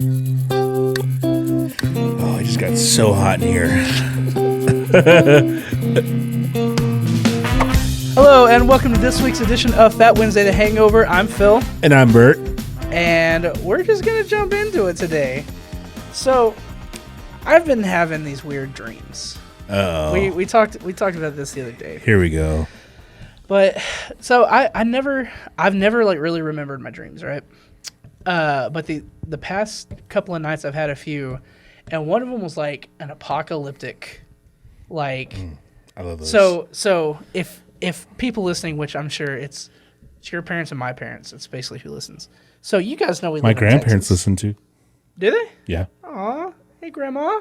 Oh, it just got so hot in here. Hello, and welcome to this week's edition of Fat Wednesday The Hangover. I'm Phil, And I'm Bert. and we're just going to jump into it today. So, I've been having these weird dreams. Oh, We talked about this the other day. here we go. But so I've never like really remembered my dreams, right? But the past couple of nights I've had a few, and one of them was like an apocalyptic, like. I love those. So if people listening, which I'm sure it's your parents and my parents, it's basically who listens. So you guys know we my live in grandparents Texas. listen to. Do they? Yeah. Aw, hey grandma.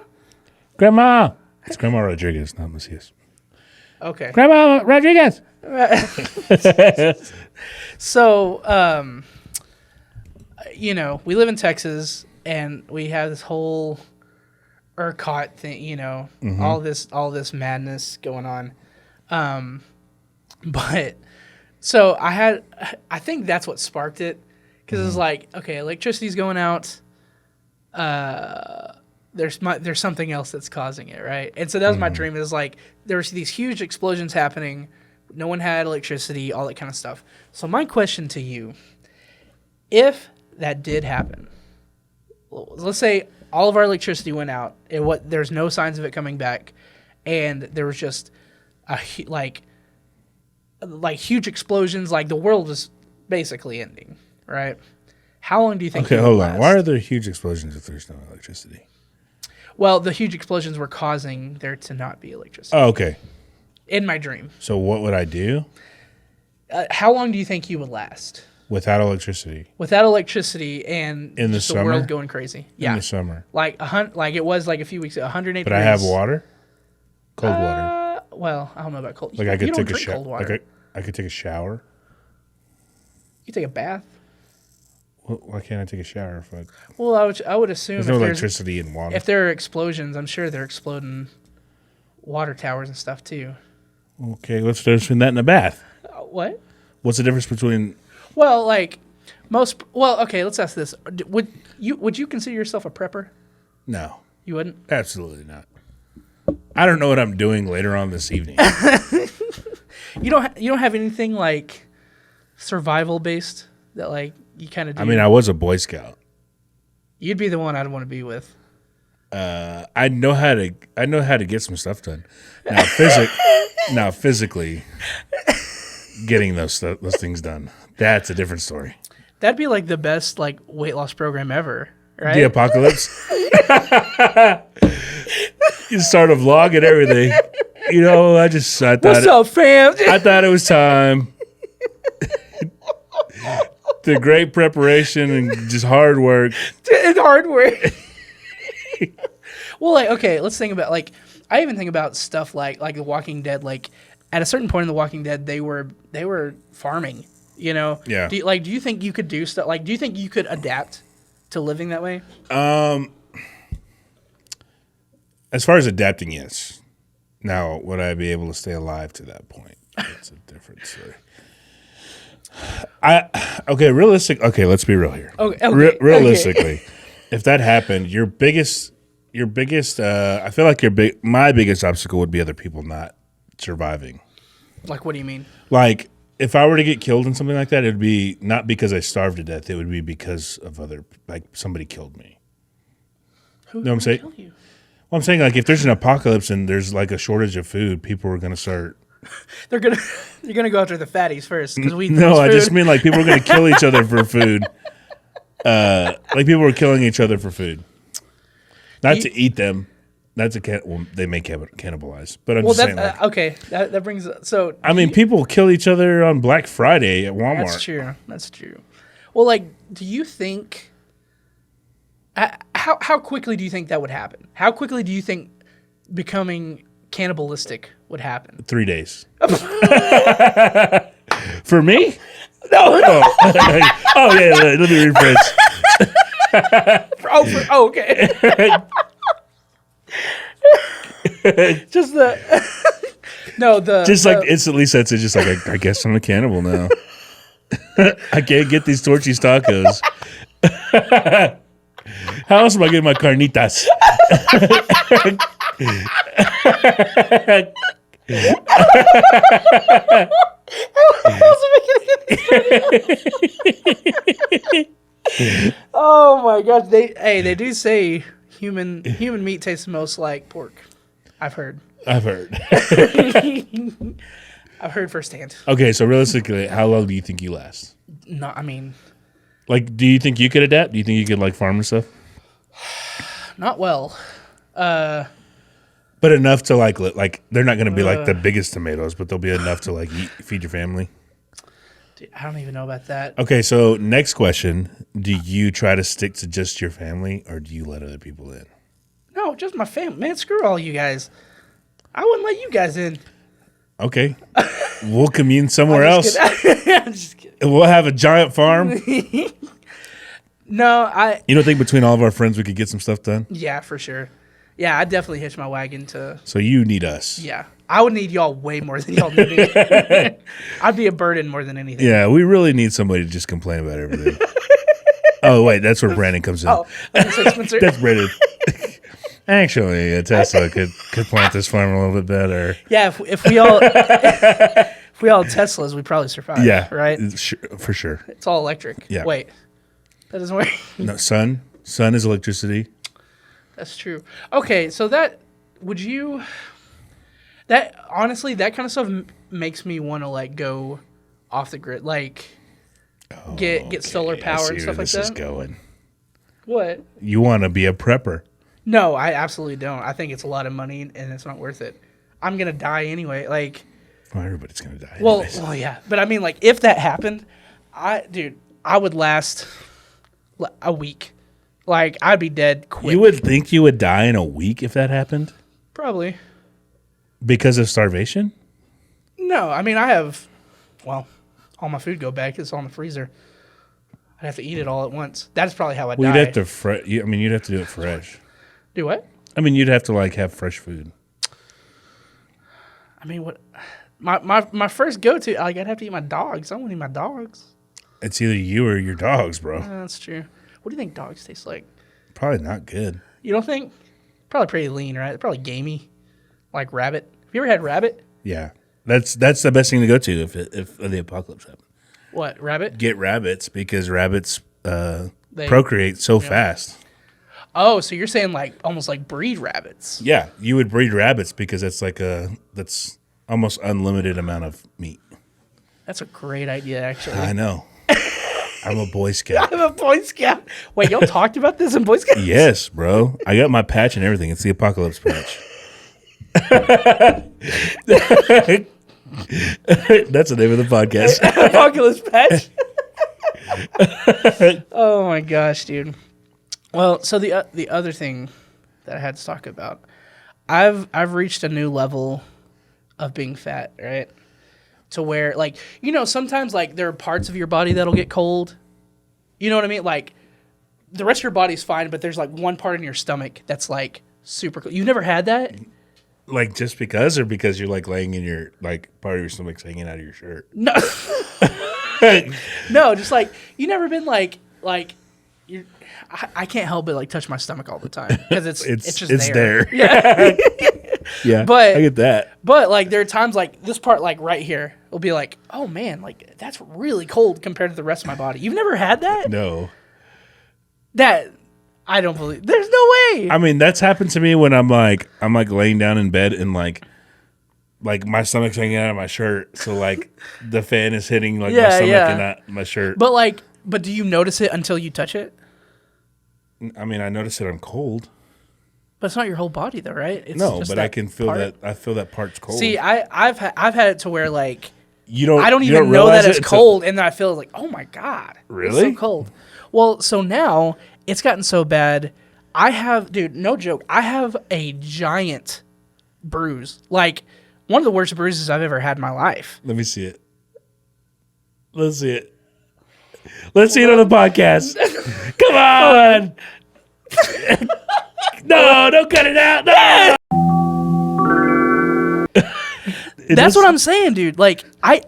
Grandma. It's Grandma Rodriguez, not Macias. Okay. Grandma Rodriguez. So we live in Texas, and we have this whole ERCOT thing, all this madness going on. But so I think that's what sparked it, because it's like, okay, electricity's going out. There's something else that's causing it, right? And so that was my dream. Is like there was these huge explosions happening. No one had electricity, all that kind of stuff. So my question to you, if that did happen, let's say all of our electricity went out, there's no signs of it coming back, and there was just like huge explosions, like the world is basically ending, right? How long do you think? Okay, it would hold on. last? Why are there huge explosions if there's no electricity? Well, the huge explosions were causing there to not be electricity. Oh, okay. In my dream. So what would I do How long do you think you would last? without electricity Without electricity and In the just the summer? world going crazy. Yeah. in the summer? Like it was like a few weeks ago, 108 But I degrees. have water? Cold water. Well, I don't know about cold. Like I you could don't take a drink shower. cold water. I could take a shower. You take a bath. Why can't I take a shower if Well, I would assume there's no electricity in water? if there are explosions, I'm sure they're exploding water towers and stuff too. Okay, what's the difference between that and a bath? What? What's the difference between? Well, like okay, let's ask this. Would you consider yourself a prepper? No, You wouldn't? absolutely not. I don't know what I'm doing later on this evening. You don't have anything like survival based that like you kind of do? I mean, I was a Boy Scout. You'd be the one I'd want to be with. I know how to get some stuff done. Now, physically, getting those things done, that's a different story. That'd be like the best like weight loss program ever, right? The apocalypse. You start a vlog and everything. I thought What's up, fam? I thought it was time. The great preparation and just hard work. It's hard work. Well, like, okay, let's think about like I even think about stuff like The Walking Dead. Like at a certain point in The Walking Dead, they were farming. Yeah. Do you think you could do stuff? Like, do you think you could adapt to living that way? As far as adapting, yes. Now, would I be able to stay alive to that point? That's a different story. Realistic. Okay, let's be real here. Okay. Realistically, if that happened, your biggest. I feel like my biggest obstacle would be other people not surviving. Like, what do you mean? Like, if I were to get killed in something like that, it would be not because I starved to death. It would be because of somebody killed me. Who know what I'm saying? kill you? Well, I'm saying, like, if there's an apocalypse and there's like a shortage of food, people are gonna start. You're gonna go after the fatties first because we. No, I just mean like people are gonna kill each other for food. Like people are killing each other for food, not to eat them. That's they may cannibalize, but I'm just saying. Like, okay. That brings so. I mean, people kill each other on Black Friday at Walmart. That's true. Well, like, do you think? How quickly do you think that would happen? How quickly do you think becoming cannibalistic would happen? 3 days. For me? No. Oh yeah. Let me rephrase. Okay. Just instantly sets it. Just like I guess I'm a cannibal now. I can't get these Torchy's tacos. How else am I getting my carnitas? Oh my gosh! They do say human meat tastes most like pork. I've heard. I've heard Firsthand. Okay, so realistically, how long do you think you last? No, I mean, like, do you think you could adapt? Do you think you could like farm and stuff? not well. But enough to like they're not going to be like the biggest tomatoes, but they'll be enough to like feed your family. Dude, I don't even know about that. Okay, so next question: do you try to stick to just your family, or do you let other people in? No, just my family. Man, screw all you guys. I wouldn't let you guys in. Okay, we'll commune somewhere else. I'm just kidding. We'll have a giant farm. No, You don't think between all of our friends we could get some stuff done? Yeah, for sure. Yeah, I'd definitely hitch my wagon to. So you need us. Yeah, I would need y'all way more than y'all need me. I'd be a burden more than anything. Yeah, we really need somebody to just complain about everything. Oh wait, that's where Brandon comes in. Oh, Spencer. That's Brandon. Actually, a Tesla could plant this farm a little bit better. Yeah, if we all if we all had Teslas, we'd probably survive. Yeah, right. For sure. It's all electric. Yeah. Wait, that doesn't work. No, sun is electricity. That's true. Okay, so that honestly, that kind of stuff makes me want to like go off the grid, like get solar power and stuff like that. This is going. What? You want to be a prepper? No, I absolutely don't. I think it's a lot of money and it's not worth it. I'm gonna die anyway. Like, well, everybody's gonna die. Well, yeah, but I mean, like, if that happened, I would last a week. Like, I'd be dead quick. You would think you would die in a week if that happened? Probably. Because of starvation? No, I mean, all my food go back. It's all in the freezer. I'd have to eat it all at once. That's probably how I'd die. You'd have to you'd have to do it fresh. Do what? I mean, you'd have to like have fresh food. I mean, what? My first go-to, like, I'd have to eat my dogs. I don't want to eat my dogs. It's either you or your dogs, bro. That's true. What do you think dogs taste like? Probably not good. You don't think? Probably pretty lean, right? They're probably gamey, like rabbit. Have you ever had rabbit? Yeah, that's the best thing to go to if the apocalypse happens. What, rabbit? Get rabbits because rabbits procreate so fast. Oh, so you're saying like almost like breed rabbits? Yeah, you would breed rabbits because that's almost unlimited amount of meat. That's a great idea, actually. I know. I'm a Boy Scout. I'm a Boy Scout. Wait, y'all talked about this in Boy Scouts? Yes, bro. I got my patch and everything. It's the apocalypse patch. That's the name of the podcast. Apocalypse patch. Oh my gosh, dude. Well, so the other thing that I had to talk about, I've reached a new level of being fat, right? To where, like, sometimes like there are parts of your body that'll get cold. You know what I mean? Like the rest of your body's fine, but there's like one part in your stomach that's like super cold. You've never had that? Like just because, or because you're like laying in your like part of your stomach's hanging out of your shirt? No, no, just like you never been like you. I can't help but like touch my stomach all the time because it's just there. Yeah, yeah. But I get that. But like there are times like this part like right here will be like, oh man, like that's really cold compared to the rest of my body. You've never had that? No. That I don't believe. There's no way. I mean, that's happened to me when I'm like laying down in bed and like my stomach's hanging out of my shirt, so like the fan is hitting like my stomach and not my shirt. But do you notice it until you touch it? I mean, I notice it. I'm cold. But it's not your whole body, though, right? It's no, just but I can feel that. I feel that part's cold. See, I've had it to where like I don't even know that it's cold, and then I feel like, oh my god, really? It's so cold. Well, so now it's gotten so bad. I have, dude, no joke. I have a giant bruise, like one of the worst bruises I've ever had in my life. Let me see it. Let's see it. Let's see it on the podcast. Come on. No, don't cut it out. No. That's what I'm saying, dude. Like, I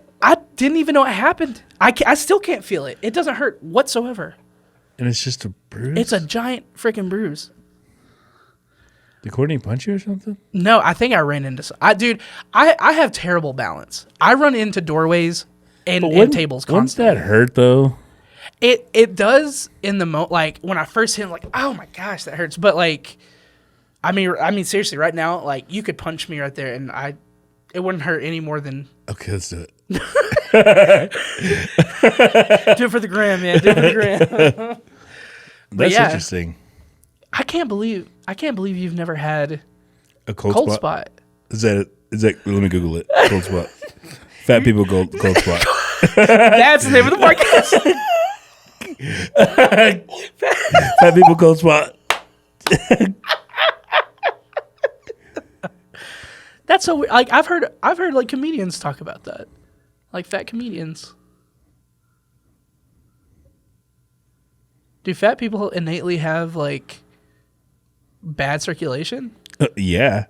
didn't even know it happened. I still can't feel it. It doesn't hurt whatsoever. And it's just a bruise? It's a giant freaking bruise. Did Courtney punch you or something? No, I think I ran into... I have terrible balance. I run into doorways and tables constantly. Wouldn't that hurt, though? It does in the like when I first hit him, like, oh my gosh, that hurts. But like, I mean, seriously, right now, like you could punch me right there, and it wouldn't hurt any more than. Okay, let's do it. Do it for the gram, man. Do it for the gram. That's interesting. I can't believe you've never had a cold spot. Is that? Let me Google it. Cold spot. Fat people cold spot. That's the name of the podcast. Fat people cold spot. That's so weird. Like I've heard like comedians talk about that, like fat comedians. Do fat people innately have like bad circulation? Yeah.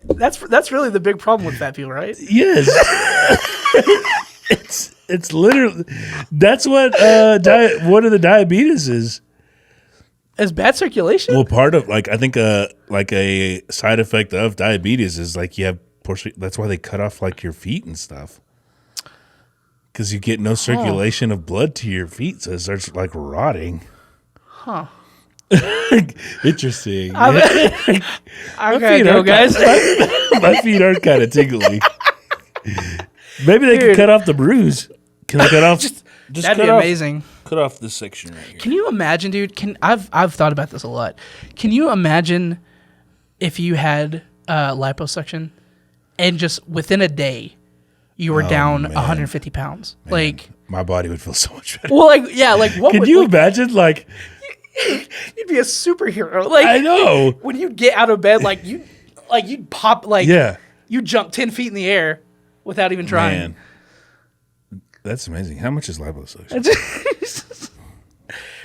That's really the big problem with fat people, right? Yes. It's literally that's what one of the diabetes is. Is bad circulation? Well, part of I think like a side effect of diabetes is like you have that's why they cut off like your feet and stuff. Because you get no circulation of blood to your feet, so it starts like rotting. Huh. Interesting. I gotta go, guys. My feet are kind of tingly. Maybe they can cut off the bruise. Can I cut off? That'd be amazing. Cut off this section right here. Can you imagine, dude? I've thought about this a lot. Can you imagine if you had liposuction and just within a day you were down 150 pounds? Man, like my body would feel so much better. Well, like yeah, like what? Can you imagine? Like you'd be a superhero. Like I know when you get out of bed, like you'd pop you jump 10 feet in the air without even trying. Man. That's amazing. How much is liposuction?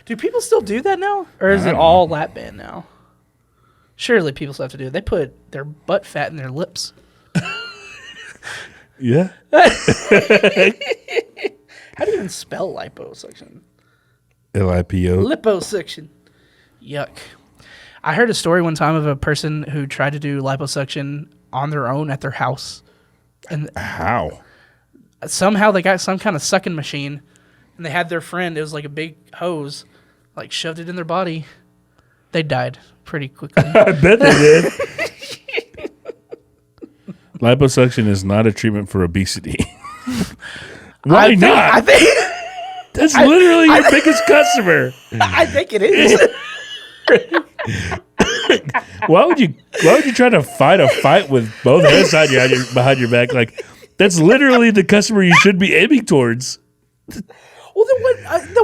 Do people still do that now? Or is it all lap band now? Surely people still have to do it. They put their butt fat in their lips. Yeah. How do you even spell liposuction? Lipo. Liposuction. Yuck. I heard a story one time of a person who tried to do liposuction on their own at their house. And how? Somehow they got some kind of sucking machine, and they had their friend. It was like a big hose, like shoved it in their body. They died pretty quickly. I bet they did. Liposuction is not a treatment for obesity. Why not? I think that's literally your biggest customer. I think it is. Why would you try to fight a fight with both hands behind your back? Like that's literally the customer you should be aiming towards. Well, then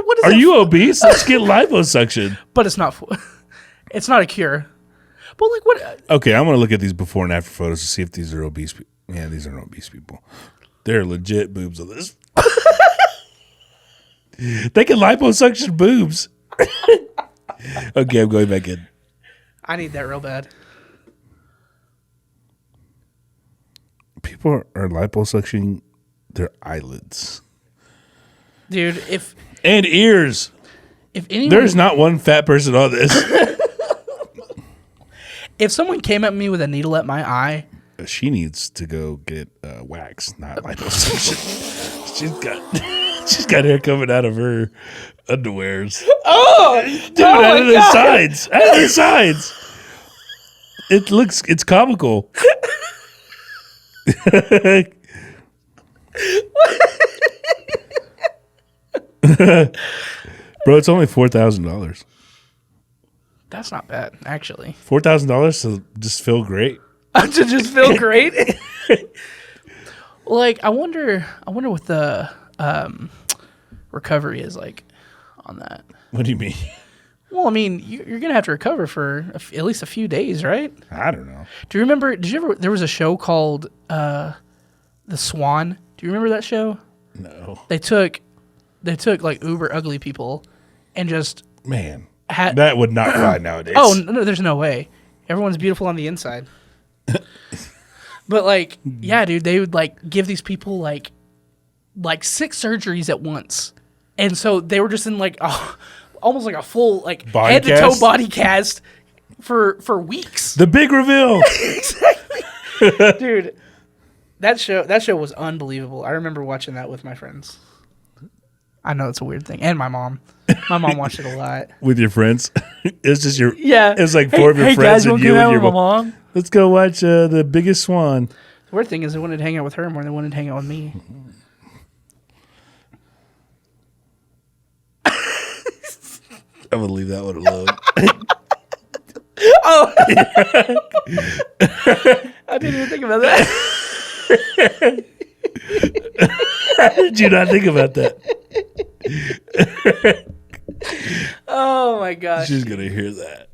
what is Are you obese? Let's get liposuction. But it's not. It's not a cure. But like what? Okay, I'm gonna look at these before and after photos to see if these are obese people. Yeah, these are obese people. They're legit boobs of this. They can liposuction boobs. Okay, I'm going back in. I need that real bad. People are liposuctioning their eyelids. Dude, and ears. If anyone, there's not one fat person on this. If someone came at me with a needle at my eye, she needs to go get wax, not liposuction. she's got hair coming out of her underwears. Oh, dude! Out of the sides, out of the sides. It's comical. Bro, it's only $4,000. That's not bad, actually. $4,000 to just feel great. To just feel great. Like, I wonder what the recovery is like on that. What do you mean? Well, I mean, you're gonna have to recover for at least a few days, right? I don't know. Do you remember? Did you ever? There was a show called The Swan. Do you remember that show? No. They took like uber ugly people and just that would not fly nowadays. Oh no, there's no way. Everyone's beautiful on the inside. But like, yeah, dude, they would like give these people like 6 surgeries at once, and so they were just in like almost like a full like head to toe body cast for weeks. The big reveal, exactly, dude. That show was unbelievable. I remember watching that with my friends. I know it's a weird thing, and my mom. My mom watched it a lot with your friends. It's just your It's like 4 of your friends guys, and you and your mom. Let's go watch The Biggest Swan. The weird thing is, they wanted to hang out with her more than they wanted to hang out with me. I'm gonna leave that one alone. Oh, I didn't even think about that. How did you not think about that? Oh my gosh. She's gonna hear that.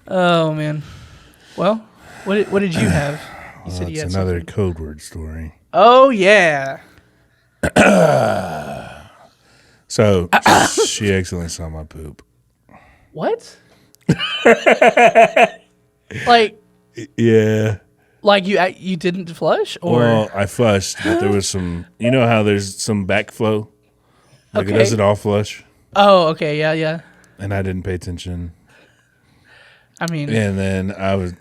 Oh man. Well, what did you have? You said you had another something. code word story. Oh yeah. So she accidentally saw my poop. What? Like Yeah. Like you didn't flush, or Well, I flushed, but there was some. You know how there's some backflow, like it Okay. doesn't all flush, oh, okay, yeah. and I didn't pay attention. I mean, And then I was,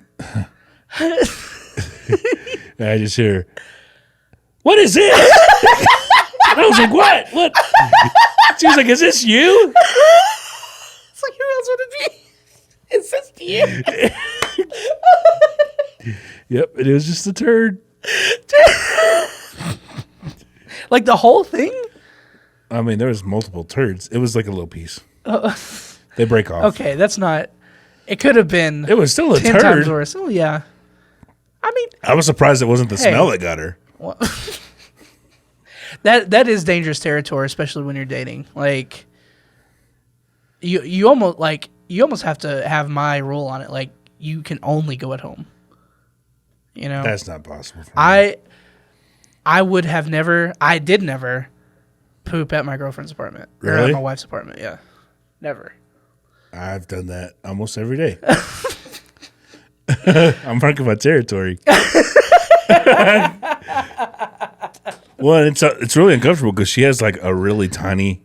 and I just hear, "What is this?" And I was like, "What? What?" She was like, "Is this you?" it's like, who else would it be? It's just you. Yep, it was just a turd. Like the whole thing? I mean, there was multiple turds. It was like a little piece. They break off. Okay, that's not. It could have been. It was still a 10 turd. times worse. Oh yeah. I mean, I was surprised it wasn't the smell that got her. well, that is dangerous territory, especially when you're dating. Like, you almost have to have my rule on it. Like, you can only go at home. You know, That's not possible for me. I would have never. I did never poop at my girlfriend's apartment or Really? at my wife's apartment. Yeah, never. I've done that almost every day. I'm marking my territory. Well, it's really uncomfortable because she has like a really tiny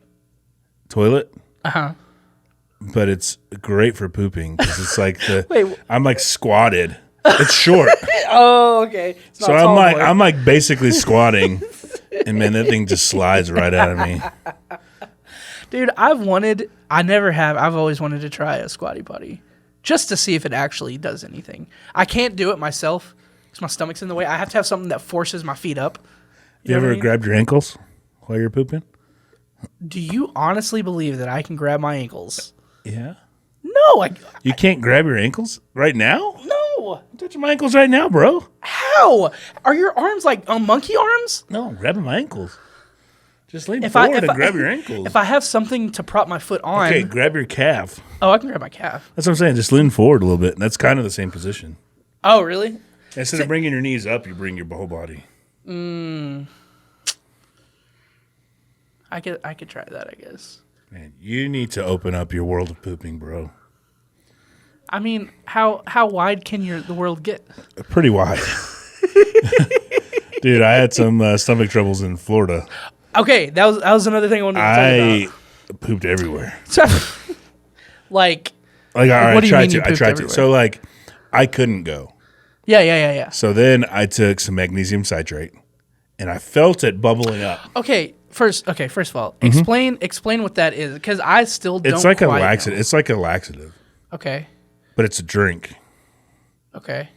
toilet. But it's great for pooping because it's like Wait. I'm like squatted. It's short, Oh, okay. It's so not tall boy. I'm like basically squatting, and man, that thing just slides right out of me. Dude, I've always wanted to try a squatty potty just to see if it actually does anything. I can't do it myself because my stomach's in the way. I have to have something that forces my feet up. You know what ever I mean? grabbed your ankles while you're pooping? Do you honestly believe that I can grab my ankles? Yeah. No, You can't grab your ankles right now? no. I'm touching my ankles right now, bro. How? Are your arms like monkey arms? No, I'm grabbing my ankles. Just lean forward and grab your ankles. If I have something to prop my foot on, Okay, grab your calf. oh, I can grab my calf. That's what I'm saying. Just lean forward a little bit. And that's kind of the same position. Oh, really? Instead of bringing your knees up, you bring your whole body. I could try that, I guess. Man, you need to open up your world of pooping, bro. I mean, how wide can the world get? Pretty wide. Dude, I had some stomach troubles in Florida. Okay, that was another thing I wanted to talk I about. pooped everywhere. So, like, Like, all right, what do you I mean you tried to. I pooped tried to. everywhere? So, like, I couldn't go. yeah. So then I took some magnesium citrate, and I felt it bubbling up. Okay, first of all, explain what that is, because I still don't. It's like a quite laxative. know. It's like a laxative, Okay. but it's a drink, Okay.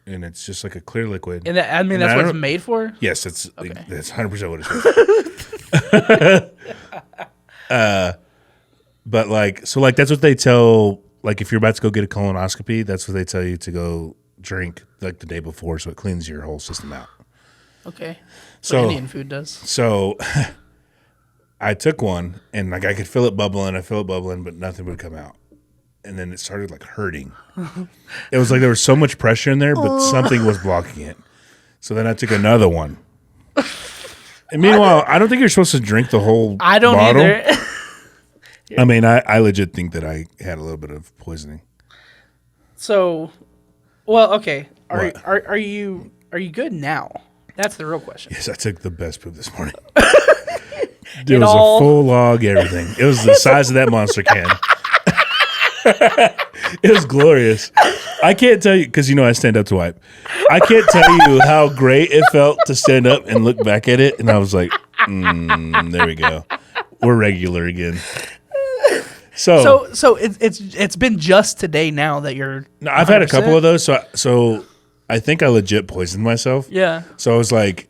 and it's just like a clear liquid. And that's I what it's don't- made for? Yes, that's 100% what it's. But like, so like that's what they tell. Like, if you're about to go get a colonoscopy, that's what they tell you to go drink like the day before, so it cleans your whole system out. Okay. So Indian food does. So I took one, and like I could feel it bubbling. I feel it bubbling, but nothing would come out. And then it started like hurting. It was like there was so much pressure in there, but something was blocking it. So then I took another one. And meanwhile, I don't think you're supposed to drink the whole I don't bottle. either. I mean, I legit think that I had a little bit of poisoning. So, well, okay. What? Are you good now? That's the real question. Yes, I took the best poop this morning. Dude, it was a full log, everything. It was the size of that Monster can. It was glorious. I can't tell you, because I stand up to wipe. I can't tell you how great it felt to stand up and look back at it. And I was like, there we go. We're regular again. So it's been just today now that you're. No, I've had a couple of those. So I think I legit poisoned myself. Yeah. So I was like,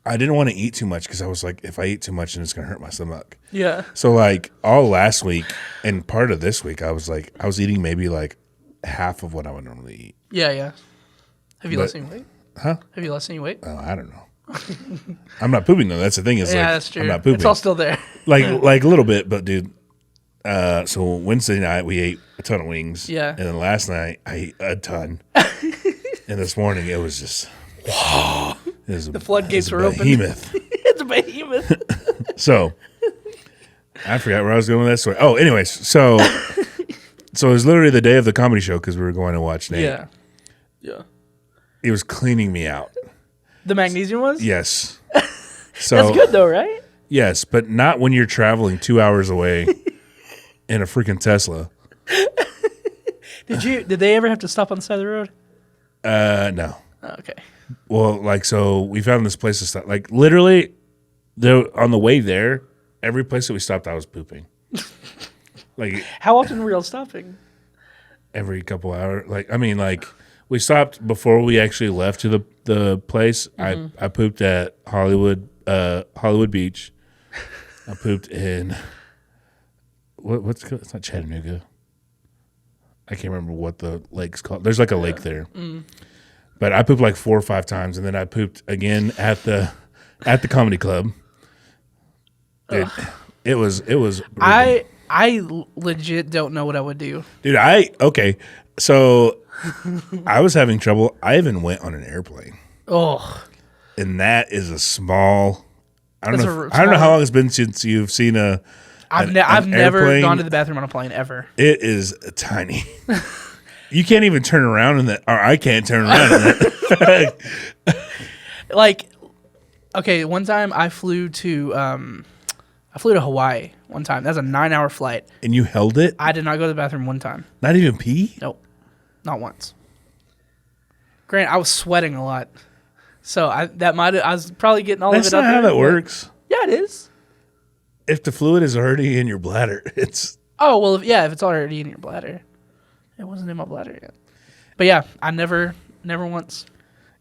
I didn't want to eat too much because I was like, if I eat too much, then it's gonna hurt my stomach. Yeah. So like all last week and part of this week, I was eating maybe like half of what I would normally eat. Yeah. Have you lost any weight? Huh? Have you lost any weight? Oh, I don't know. I'm not pooping though. That's the thing. That's true. I'm not pooping. It's all still there. like a little bit, but dude. So Wednesday night we ate a ton of wings. Yeah. And then last night I ate a ton. And this morning it was just The floodgates were open. It's a behemoth. So I forgot where I was going with that story. Oh, anyways, so it was literally the day of the comedy show because we were going to watch Nate. Yeah. It was cleaning me out. The magnesium was? Yes. So that's good though, right? Yes, but not when you're traveling 2 hours away in a freaking Tesla. Did they ever have to stop on the side of the road? No. Oh, okay. Well, so we found this place to stop. Like literally, on the way there, every place that we stopped, I was pooping. Like, how often were y'all stopping? Every couple hours. We stopped before we actually left to the place. Mm-hmm. I pooped at Hollywood Beach. I pooped in what's it called? It's not Chattanooga. I can't remember what the lake's called. There's like a lake there. Mm. But I pooped like 4 or 5 times, and then I pooped again at the comedy club. Dude, it was brutal. I legit don't know what I would do. Dude, okay. So I was having trouble. I even went on an airplane. Oh. And that is a small I don't know how long it's been since you've seen I've never gone to the bathroom on a plane ever. It is tiny. You can't even turn around in that, or I can't turn around in that. Like, okay, one time I flew to Hawaii one time. That was a 9-hour flight. And you held it? I did not go to the bathroom one time. Not even pee? Nope. Not once. Granted, I was sweating a lot. So I was probably getting all of it up there. That's not how that works. Yeah, it is. If the fluid is already in your bladder, it's... Oh, well, if it's already in your bladder. It wasn't in my bladder yet. But yeah, I never once.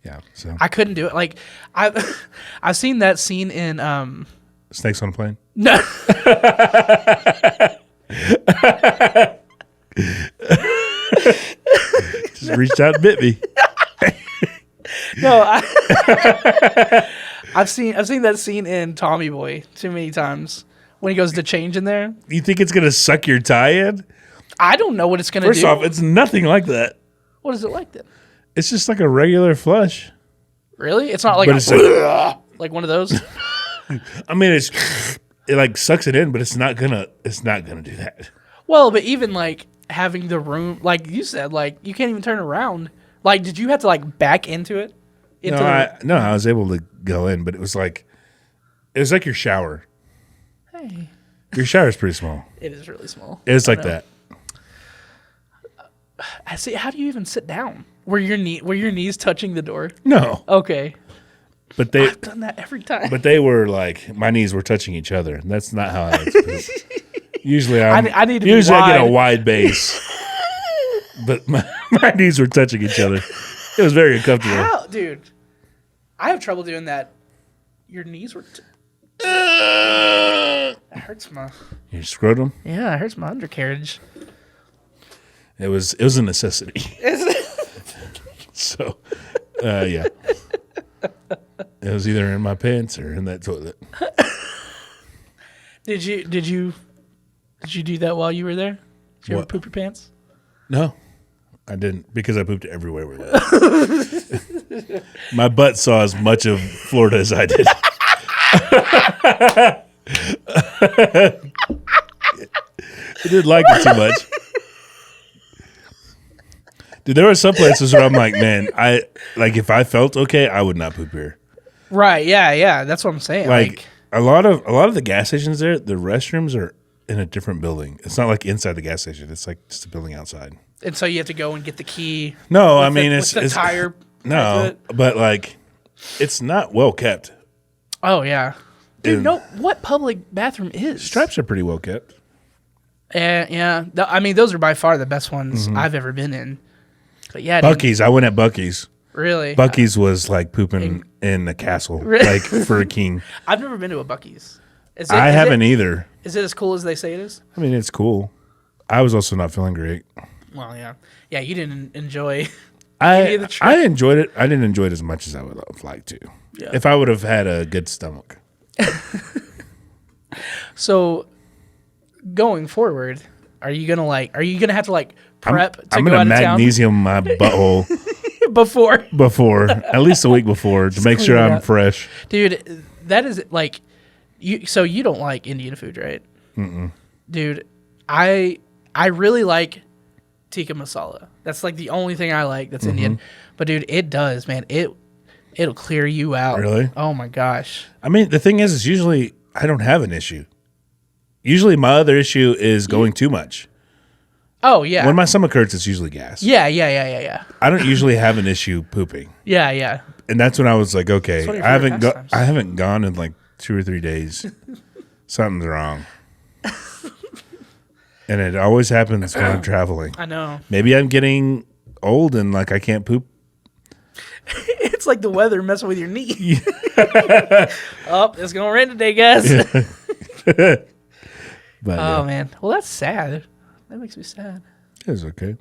Yeah, so... I couldn't do it. Like, I've seen that scene in... Snakes on a Plane? No. Just reached out and bit me. No, I've seen that scene in Tommy Boy too many times when he goes to change in there. You think it's gonna suck your tie in? I don't know what it's gonna do. First off, it's nothing like that. What is it like then? It's just like a regular flush. Really? It's not like like one of those. I mean, it like sucks it in, but it's not gonna do that. Well, but even like having the room, like you said, like you can't even turn around. Like, did you have to like back into it? No, I was able to go in, but it was like your shower. Hey, your shower is pretty small. It is really small. It's like that. I see. How do you even sit down? Were your knees touching the door? No. Okay. But I've done that every time. But they were like, my knees were touching each other. And that's not how I like to poop. Usually I get a wide base. But my knees were touching each other. It was very uncomfortable. How? Dude, I have trouble doing that. Your knees were... That hurts my... Your scrotum? Yeah, it hurts my undercarriage. It was a necessity. Is it? So, yeah. It was either in my pants or in that toilet. Did you do that while you were there? Did you ever poop your pants? No, I didn't, because I pooped everywhere with it. My butt saw as much of Florida as I did. It didn't like it too much. Dude, there were some places where I'm like, man, if I felt okay, I would not poop here. Right? Yeah. That's what I'm saying. Like a lot of the gas stations there, the restrooms are in a different building. It's not like inside the gas station. It's like just a building outside. And so you have to go and get the key. No, I mean it's the tire. No, but like it's not well kept. Oh yeah, dude. No, what public bathroom is? Stripes are pretty well kept. Yeah. I mean, those are by far the best ones I've ever been in. But yeah, Buc-ee's. I went at Buc-ee's. Really? Buc-ee's was like pooping in a castle, like for a king. I've never been to a Buc-ee's. I haven't either. Is it as cool as they say it is? I mean, it's cool. I was also not feeling great. Well, yeah. Yeah, you didn't enjoy I enjoyed it. I didn't enjoy it as much as I would have liked to. Yeah. If I would have had a good stomach. So, going forward, are you gonna have to prep I'm to go out of town? magnesium my butthole before at least a week before to make sure I'm fresh. Dude, that is like you don't like Indian food, right? Mm-mm. Dude, I really like tikka masala. That's like the only thing I like that's Indian. But dude, it does, man. It'll clear you out. Really? Oh my gosh. I mean, the thing is usually I don't have an issue. Usually my other issue is going too much. Oh yeah. When my stomach hurts, it's usually gas. Yeah. I don't usually have an issue pooping. Yeah. And that's when I was like, okay, I haven't gone in like 2 or 3 days. Something's wrong. And it always happens when I'm traveling. I know. Maybe I'm getting old and like I can't poop. It's like the weather messing with your knee. Oh, it's gonna rain today, guys. But, man. Well, that's sad. That makes me sad. It's okay.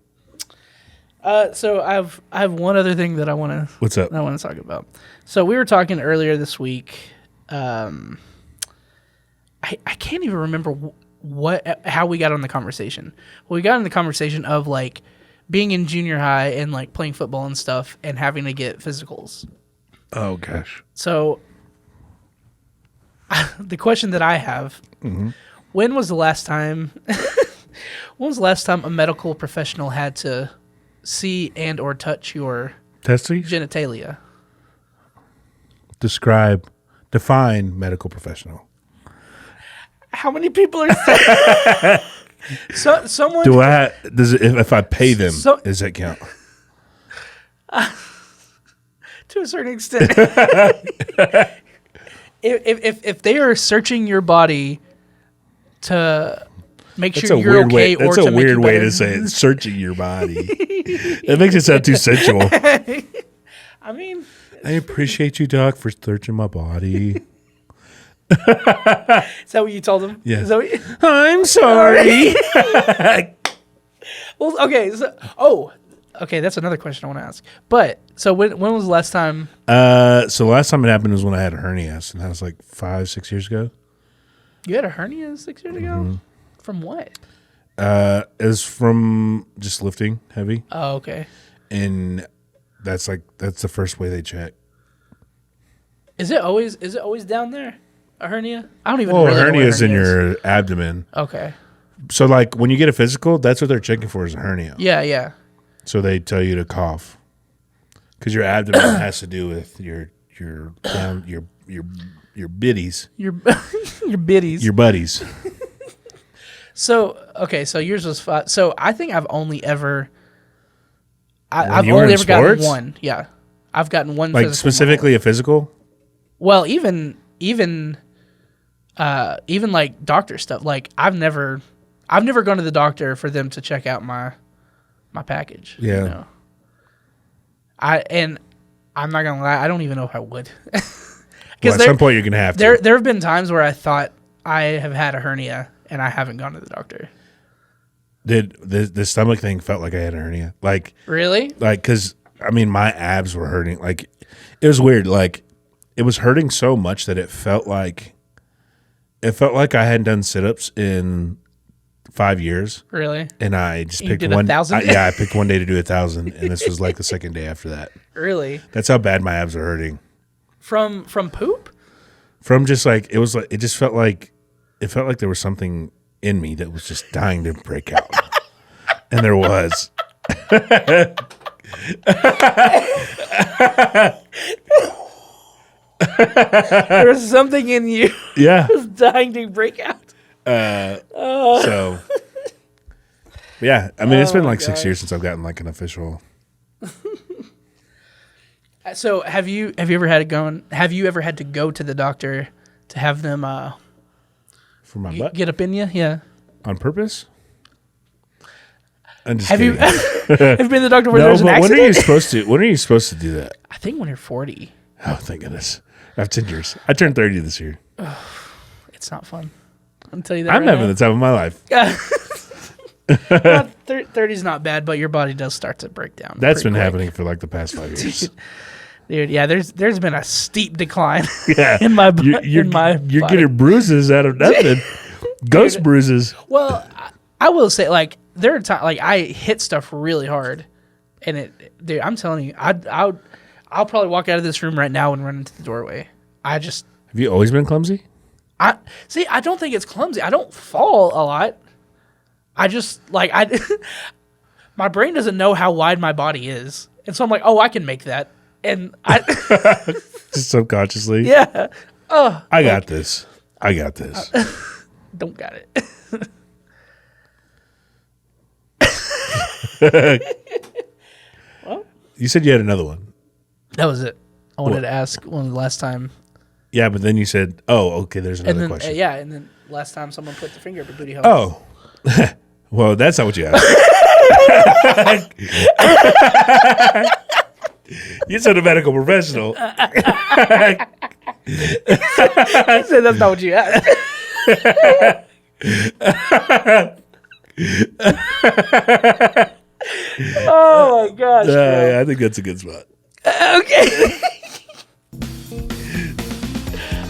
So I have one other thing that I want to. What's up? I want to talk about. So we were talking earlier this week. I can't even remember how we got on the conversation. Well, we got in the conversation of like being in junior high and like playing football and stuff and having to get physicals. Oh gosh. So the question that I have: when was the last time? When was the last time a medical professional had to see and or touch your testes? Genitalia? Define medical professional. How many people are saying? Someone if I pay them, does that count? To a certain extent. if they are searching your body to make sure you're okay, that's a weird way to say it. Searching your body. It makes it sound too sensual. I mean, I appreciate you, Doc, for searching my body. Is that what you told him? Yeah. Is that what I'm sorry. Well, okay. Okay. That's another question I want to ask. But so when was the last time? So the last time it happened was when I had a hernia, and that was like 5-6 years ago. You had a hernia 6 years ago? From what? It was from just lifting heavy. Oh, okay. And that's the first way they check. Is it always down there? A hernia? I don't even know. Well, a hernia is in your abdomen. Okay. So like when you get a physical, that's what they're checking for is a hernia. Yeah. So they tell you to cough. Because your abdomen has to do with your biddies. Your biddies. Your buddies. So yours was 5. So I think I've only ever gotten one. Yeah. I've gotten one like specifically a physical? Well, even like doctor stuff. Like I've never gone to the doctor for them to check out my package. Yeah. You know? I'm not gonna lie, I don't even know if I would. At some point you're gonna have to. There have been times where I thought I have had a hernia and I haven't gone to the doctor. Did the stomach thing felt like I had a hernia? Like really? Like because I mean my abs were hurting. Like it was weird. Like it was hurting so much that it felt like I hadn't done sit-ups in 5 years. Really? And I just picked 1,000. I picked one day to do 1,000, and this was like the second day after that. Really? That's how bad my abs are hurting. From poop? From just like it just felt like there was something in me that was just dying to break out, and there was. There was something in you. Yeah. Was dying to break out. So, yeah. I mean, it's been like 6 years since I've gotten like an official. So, have you ever had to go to the doctor to have them For my butt? get up in you? Yeah. On purpose? I'm just Have kidding. you have you been to the doctor where No, there's an but accident? when are you supposed to do that? I think when you're 40. Oh, thank goodness. I have 10 years. I turned 30 this year. It's not fun. I'll tell you that. I'm having the time of my life. 30's not bad, but your body does start to break down. That's been pretty quick. happening for like the past 5 years. Dude, yeah, there's been a steep decline Yeah. in my You're body. getting bruises out of nothing. Ghost bruises. Well, I will say, like, there are times, like, I hit stuff really hard, and dude, I'm telling you, I'll probably walk out of this room right now and run into the doorway. Have you always been clumsy? I don't think it's clumsy. I don't fall a lot. I just, like, my brain doesn't know how wide my body is, and so I'm like, oh, I can make that, and Just subconsciously. yeah. I got this. Don't got it. Well, You said you had another one. that was it. I wanted to ask when the last time. Yeah, but then you said, "Oh, okay." There's another And then, question. and then last time someone put the finger up your booty hole. Oh, well, that's not what you asked. You said a medical professional. I said that's not what you asked. Oh my gosh. bro. Yeah, I think that's a good spot. Okay.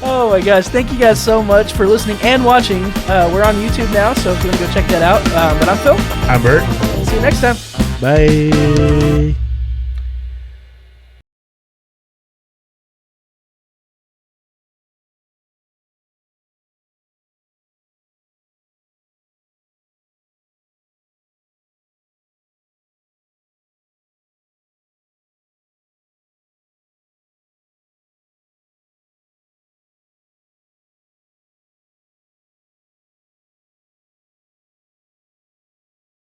Oh my gosh. Thank you guys so much for listening and watching. We're on YouTube now, so if you want to go check that out. But I'm Phil. I'm Bert. See you next time. Bye.